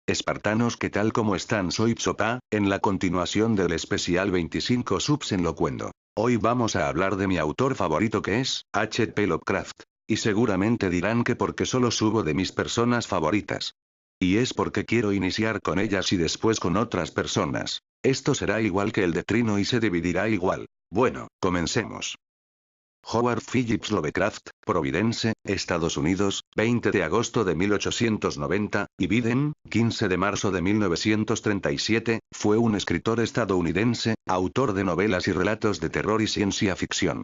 Espartanos, ¿qué tal? ¿Cómo están? Soy Tsopa, en la continuación del especial 25 subs en Locuendo. Hoy vamos a hablar de mi autor favorito, que es H.P. Lovecraft. Y seguramente dirán que porque solo subo de mis personas favoritas. Y es porque quiero iniciar con ellas y después con otras personas. Esto será igual que el de Trino y se dividirá igual. Bueno, comencemos. Howard Phillips Lovecraft, Providence, Estados Unidos, 20 de agosto de 1890, y Biden, 15 de marzo de 1937, fue un escritor estadounidense, autor de novelas y relatos de terror y ciencia ficción.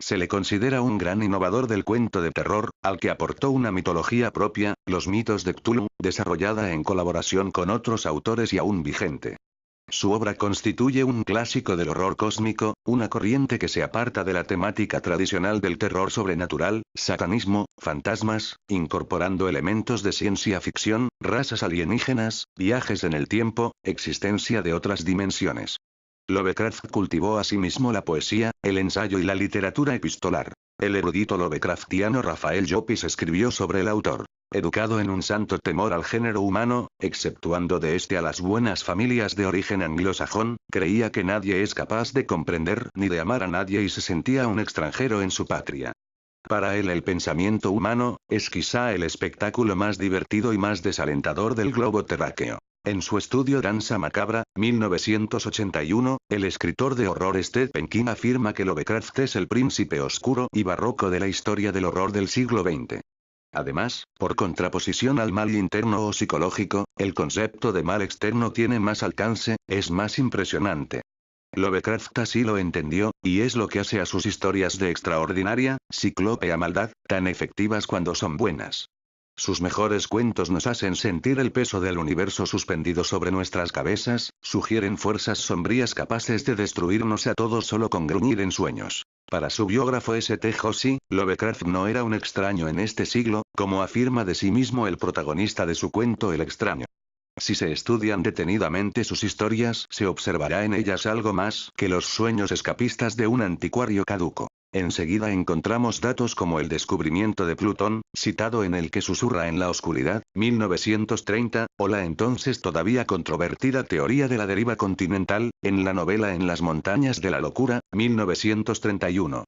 Se le considera un gran innovador del cuento de terror, al que aportó una mitología propia, los mitos de Cthulhu, desarrollada en colaboración con otros autores y aún vigente. Su obra constituye un clásico del horror cósmico, una corriente que se aparta de la temática tradicional del terror sobrenatural, satanismo, fantasmas, incorporando elementos de ciencia ficción, razas alienígenas, viajes en el tiempo, existencia de otras dimensiones. Lovecraft cultivó asimismo la poesía, el ensayo y la literatura epistolar. El erudito lovecraftiano Rafael Llopis escribió sobre el autor. Educado en un santo temor al género humano, exceptuando de este a las buenas familias de origen anglosajón, creía que nadie es capaz de comprender ni de amar a nadie y se sentía un extranjero en su patria. Para él el pensamiento humano, es quizá el espectáculo más divertido y más desalentador del globo terráqueo. En su estudio Danza Macabra, 1981, el escritor de horror Stephen King afirma que Lovecraft es el príncipe oscuro y barroco de la historia del horror del siglo XX. Además, por contraposición al mal interno o psicológico, el concepto de mal externo tiene más alcance, es más impresionante. Lovecraft así lo entendió, y es lo que hace a sus historias de extraordinaria, ciclópea maldad, tan efectivas cuando son buenas. Sus mejores cuentos nos hacen sentir el peso del universo suspendido sobre nuestras cabezas, sugieren fuerzas sombrías capaces de destruirnos a todos solo con gruñir en sueños. Para su biógrafo St. Josie, Lovecraft no era un extraño en este siglo, como afirma de sí mismo el protagonista de su cuento El extraño. Si se estudian detenidamente sus historias, se observará en ellas algo más que los sueños escapistas de un anticuario caduco. Enseguida encontramos datos como el descubrimiento de Plutón, citado en El que susurra en la oscuridad, 1930, o la entonces todavía controvertida teoría de la deriva continental, en la novela En las montañas de la locura, 1931.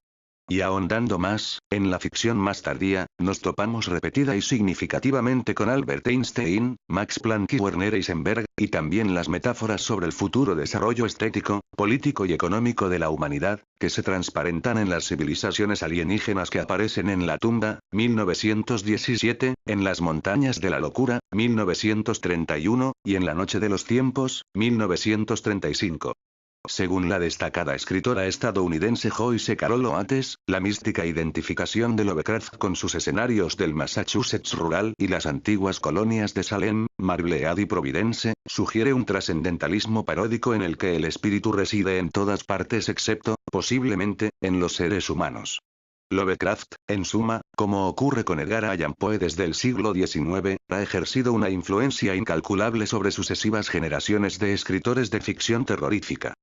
Y ahondando más, en la ficción más tardía, nos topamos repetida y significativamente con Albert Einstein, Max Planck y Werner Heisenberg, y también las metáforas sobre el futuro desarrollo estético, político y económico de la humanidad, que se transparentan en las civilizaciones alienígenas que aparecen en La tumba, 1917, en Las montañas de la locura, 1931, y en La noche de los tiempos, 1935. Según la destacada escritora estadounidense Joyce Carol Oates, la mística identificación de Lovecraft con sus escenarios del Massachusetts rural y las antiguas colonias de Salem, Marblehead y Providence, sugiere un trascendentalismo paródico en el que el espíritu reside en todas partes excepto, posiblemente, en los seres humanos. Lovecraft, en suma, como ocurre con Edgar Allan Poe desde el siglo XIX, ha ejercido una influencia incalculable sobre sucesivas generaciones de escritores de ficción terrorífica.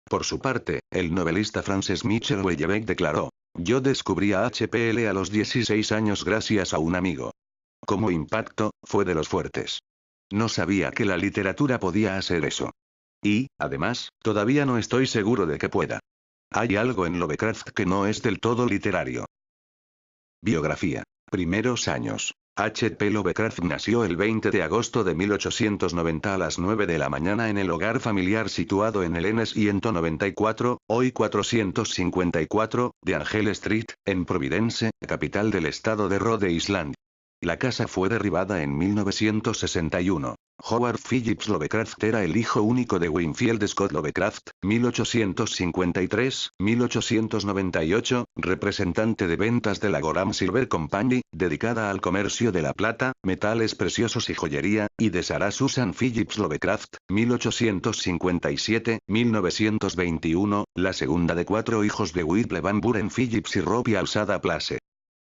Por su parte, el novelista Frances Mitchell Houellebecq declaró: "Yo descubrí a HPL a los 16 años gracias a un amigo. Como impacto, fue de los fuertes. No sabía que la literatura podía hacer eso. Y, además, todavía no estoy seguro de que pueda. Hay algo en Lovecraft que no es del todo literario". Biografía. Primeros años. H.P. Lovecraft nació el 20 de agosto de 1890 a las 9 de la mañana en el hogar familiar situado en el N 194, hoy 454, de Angel Street, en Providence, capital del estado de Rhode Island. La casa fue derribada en 1961. Howard Phillips Lovecraft era el hijo único de Winfield Scott Lovecraft, 1853-1898, representante de ventas de la Gorham Silver Company, dedicada al comercio de la plata, metales preciosos y joyería, y de Sarah Susan Phillips Lovecraft, 1857-1921, la segunda de 4 hijos de Whittle Van Buren Phillips y Robbie Alsada Place.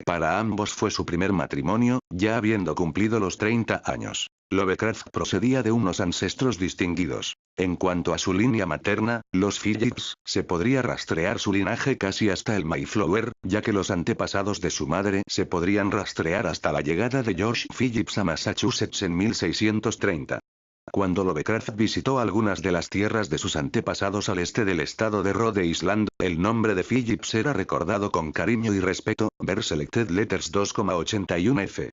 Para ambos fue su primer matrimonio, ya habiendo cumplido los 30 años. Lovecraft procedía de unos ancestros distinguidos. En cuanto a su línea materna, los Phillips, se podría rastrear su linaje casi hasta el Mayflower, ya que los antepasados de su madre se podrían rastrear hasta la llegada de George Phillips a Massachusetts en 1630. Cuando Lovecraft visitó algunas de las tierras de sus antepasados al este del estado de Rhode Island, el nombre de Phillips era recordado con cariño y respeto, ver Selected Letters 2,81f.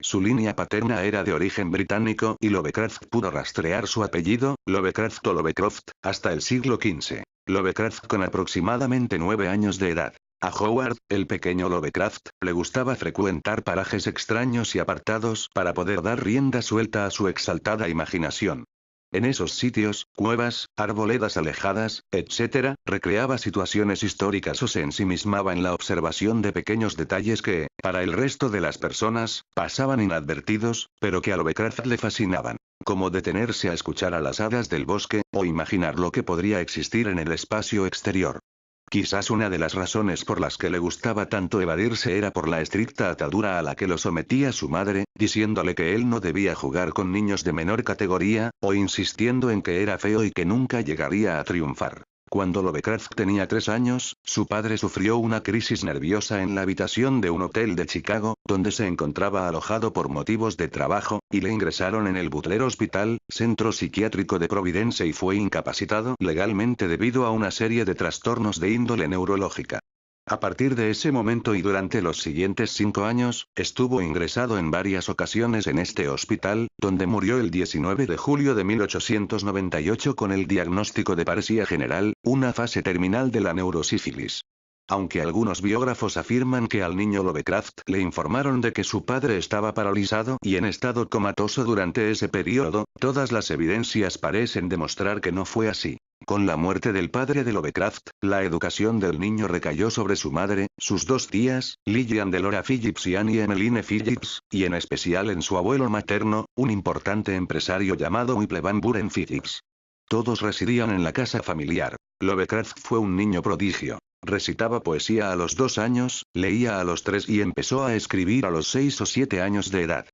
Su línea paterna era de origen británico y Lovecraft pudo rastrear su apellido, Lovecraft o Lovecroft, hasta el siglo XV. Lovecraft con aproximadamente 9 años de edad. A Howard, el pequeño Lovecraft, le gustaba frecuentar parajes extraños y apartados para poder dar rienda suelta a su exaltada imaginación. En esos sitios, cuevas, arboledas alejadas, etc., recreaba situaciones históricas o se ensimismaba en la observación de pequeños detalles que, para el resto de las personas, pasaban inadvertidos, pero que a Lovecraft le fascinaban, como detenerse a escuchar a las hadas del bosque, o imaginar lo que podría existir en el espacio exterior. Quizás una de las razones por las que le gustaba tanto evadirse era por la estricta atadura a la que lo sometía su madre, diciéndole que él no debía jugar con niños de menor categoría, o insistiendo en que era feo y que nunca llegaría a triunfar. Cuando Lovecraft tenía 3 años, su padre sufrió una crisis nerviosa en la habitación de un hotel de Chicago, donde se encontraba alojado por motivos de trabajo, y le ingresaron en el Butler Hospital, centro psiquiátrico de Providence y fue incapacitado legalmente debido a una serie de trastornos de índole neurológica. A partir de ese momento y durante los siguientes 5 años, estuvo ingresado en varias ocasiones en este hospital, donde murió el 19 de julio de 1898 con el diagnóstico de paresía general, una fase terminal de la neurosífilis. Aunque algunos biógrafos afirman que al niño Lovecraft le informaron de que su padre estaba paralizado y en estado comatoso durante ese periodo, todas las evidencias parecen demostrar que no fue así. Con la muerte del padre de Lovecraft, la educación del niño recayó sobre su madre, sus 2 tías, Lillian Delora Phillips y Annie Emmeline Phillips, y en especial en su abuelo materno, un importante empresario llamado Whipple Van Buren Phillips. Todos residían en la casa familiar. Lovecraft fue un niño prodigio. Recitaba poesía a los 2 años, leía a los 3 y empezó a escribir a los 6 o 7 años de edad.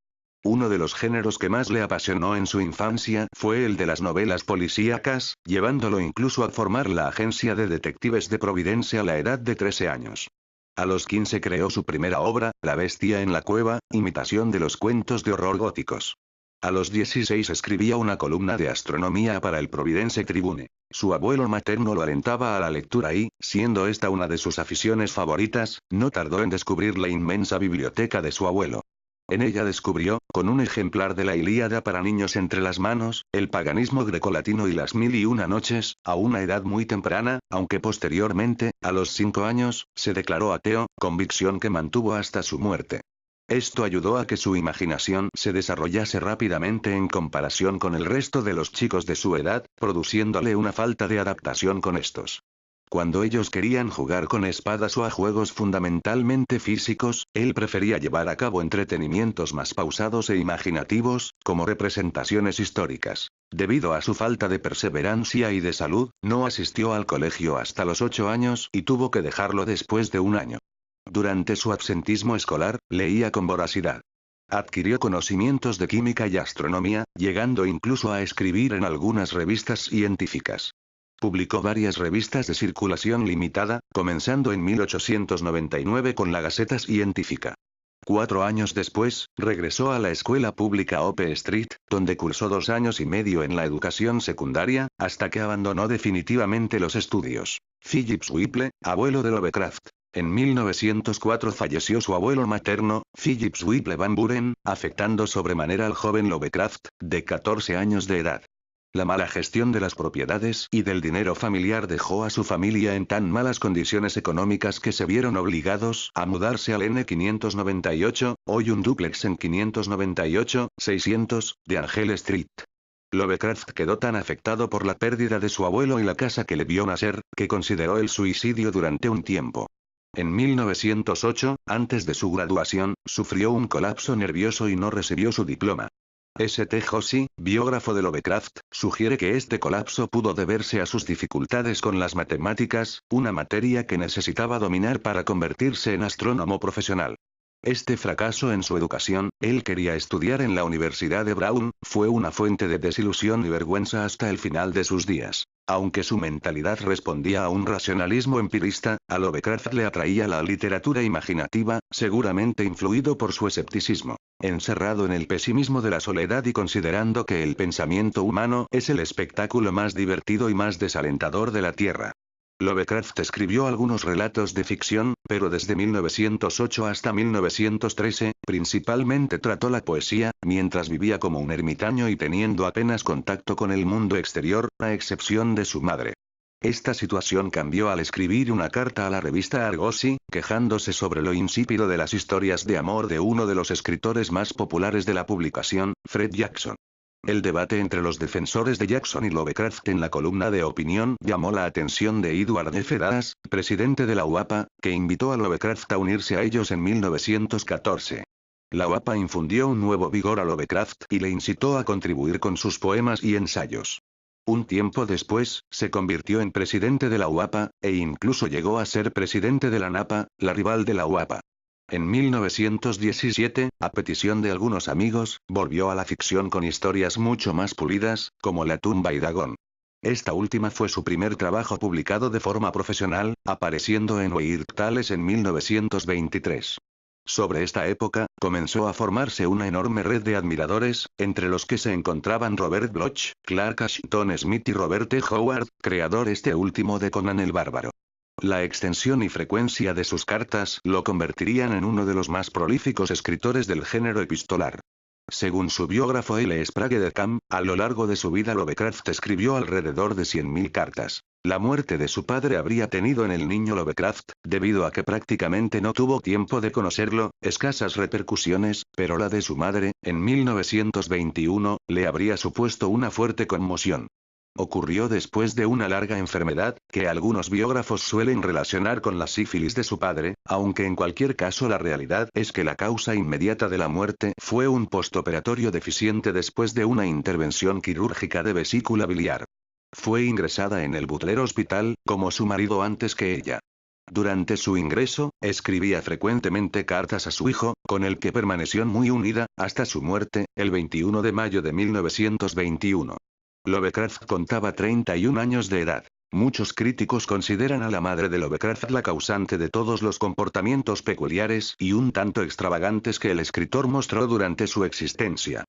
Uno de los géneros que más le apasionó en su infancia fue el de las novelas policíacas, llevándolo incluso a formar la agencia de detectives de Providence a la edad de 13 años. A los 15 creó su primera obra, La bestia en la cueva, imitación de los cuentos de horror góticos. A los 16 escribía una columna de astronomía para el Providence Tribune. Su abuelo materno lo alentaba a la lectura y, siendo esta una de sus aficiones favoritas, no tardó en descubrir la inmensa biblioteca de su abuelo. En ella descubrió, con un ejemplar de la Ilíada para niños entre las manos, el paganismo grecolatino y las 1001 noches, a una edad muy temprana, aunque posteriormente, a los 5 años, se declaró ateo, convicción que mantuvo hasta su muerte. Esto ayudó a que su imaginación se desarrollase rápidamente en comparación con el resto de los chicos de su edad, produciéndole una falta de adaptación con estos. Cuando ellos querían jugar con espadas o a juegos fundamentalmente físicos, él prefería llevar a cabo entretenimientos más pausados e imaginativos, como representaciones históricas. Debido a su falta de perseverancia y de salud, no asistió al colegio hasta los 8 años y tuvo que dejarlo después de un año. Durante su absentismo escolar, leía con voracidad. Adquirió conocimientos de química y astronomía, llegando incluso a escribir en algunas revistas científicas. Publicó varias revistas de circulación limitada, comenzando en 1899 con la Gaceta Científica. 4 años después, regresó a la escuela pública Ope Street, donde cursó 2 años y medio en la educación secundaria, hasta que abandonó definitivamente los estudios. Phillips Whipple, abuelo de Lovecraft. En 1904 falleció su abuelo materno, Phillips Whipple Van Buren, afectando sobremanera al joven Lovecraft, de 14 años de edad. La mala gestión de las propiedades y del dinero familiar dejó a su familia en tan malas condiciones económicas que se vieron obligados a mudarse al N598, hoy un dúplex en 598, 600, de Angel Street. Lovecraft quedó tan afectado por la pérdida de su abuelo y la casa que le vio nacer, que consideró el suicidio durante un tiempo. En 1908, antes de su graduación, sufrió un colapso nervioso y no recibió su diploma. St. Josie, biógrafo de Lovecraft, sugiere que este colapso pudo deberse a sus dificultades con las matemáticas, una materia que necesitaba dominar para convertirse en astrónomo profesional. Este fracaso en su educación, él quería estudiar en la Universidad de Brown, fue una fuente de desilusión y vergüenza hasta el final de sus días. Aunque su mentalidad respondía a un racionalismo empirista, a Lovecraft le atraía la literatura imaginativa, seguramente influido por su escepticismo. Encerrado en el pesimismo de la soledad y considerando que el pensamiento humano es el espectáculo más divertido y más desalentador de la Tierra. Lovecraft escribió algunos relatos de ficción, pero desde 1908 hasta 1913, principalmente trató la poesía, mientras vivía como un ermitaño y teniendo apenas contacto con el mundo exterior, a excepción de su madre. Esta situación cambió al escribir una carta a la revista Argosy, quejándose sobre lo insípido de las historias de amor de uno de los escritores más populares de la publicación, Fred Jackson. El debate entre los defensores de Jackson y Lovecraft en la columna de opinión llamó la atención de Edward F. Das, presidente de la UAPA, que invitó a Lovecraft a unirse a ellos en 1914. La UAPA infundió un nuevo vigor a Lovecraft y le incitó a contribuir con sus poemas y ensayos. Un tiempo después, se convirtió en presidente de la UAPA, e incluso llegó a ser presidente de la NAPA, la rival de la UAPA. En 1917, a petición de algunos amigos, volvió a la ficción con historias mucho más pulidas, como La tumba y Dagon. Esta última fue su primer trabajo publicado de forma profesional, apareciendo en Weird Tales en 1923. Sobre esta época, comenzó a formarse una enorme red de admiradores, entre los que se encontraban Robert Bloch, Clark Ashton Smith y Robert T. Howard, creador este último de Conan el Bárbaro. La extensión y frecuencia de sus cartas lo convertirían en uno de los más prolíficos escritores del género epistolar. Según su biógrafo L. Sprague de Camp, a lo largo de su vida Lovecraft escribió alrededor de 100.000 cartas. La muerte de su padre habría tenido en el niño Lovecraft, debido a que prácticamente no tuvo tiempo de conocerlo, escasas repercusiones, pero la de su madre, en 1921, le habría supuesto una fuerte conmoción. Ocurrió después de una larga enfermedad, que algunos biógrafos suelen relacionar con la sífilis de su padre, aunque en cualquier caso la realidad es que la causa inmediata de la muerte fue un postoperatorio deficiente después de una intervención quirúrgica de vesícula biliar. Fue ingresada en el Butler Hospital, como su marido antes que ella. Durante su ingreso, escribía frecuentemente cartas a su hijo, con el que permaneció muy unida, hasta su muerte, el 21 de mayo de 1921. Lovecraft contaba 31 años de edad. Muchos críticos consideran a la madre de Lovecraft la causante de todos los comportamientos peculiares y un tanto extravagantes que el escritor mostró durante su existencia.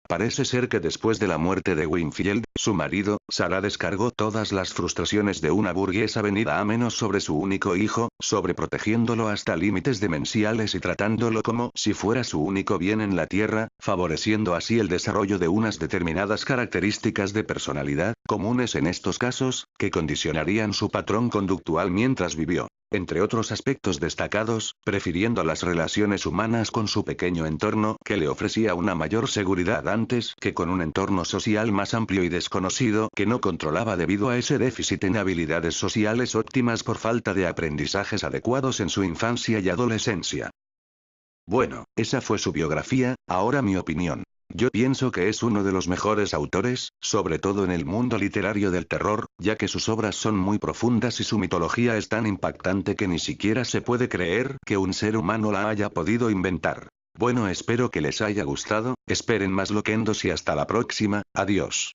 Parece ser que después de la muerte de Winfield, su marido, Sarah descargó todas las frustraciones de una burguesa venida a menos sobre su único hijo, sobreprotegiéndolo hasta límites demenciales y tratándolo como si fuera su único bien en la tierra, favoreciendo así el desarrollo de unas determinadas características de personalidad, comunes en estos casos, que condicionarían su patrón conductual mientras vivió. Entre otros aspectos destacados, prefiriendo las relaciones humanas con su pequeño entorno, que le ofrecía una mayor seguridad antes que con un entorno social más amplio y desconocido que no controlaba debido a ese déficit en habilidades sociales óptimas por falta de aprendizajes adecuados en su infancia y adolescencia. Bueno, esa fue su biografía, ahora mi opinión. Yo pienso que es uno de los mejores autores, sobre todo en el mundo literario del terror, ya que sus obras son muy profundas y su mitología es tan impactante que ni siquiera se puede creer que un ser humano la haya podido inventar. Bueno, espero que les haya gustado, esperen más loquendos y hasta la próxima, adiós.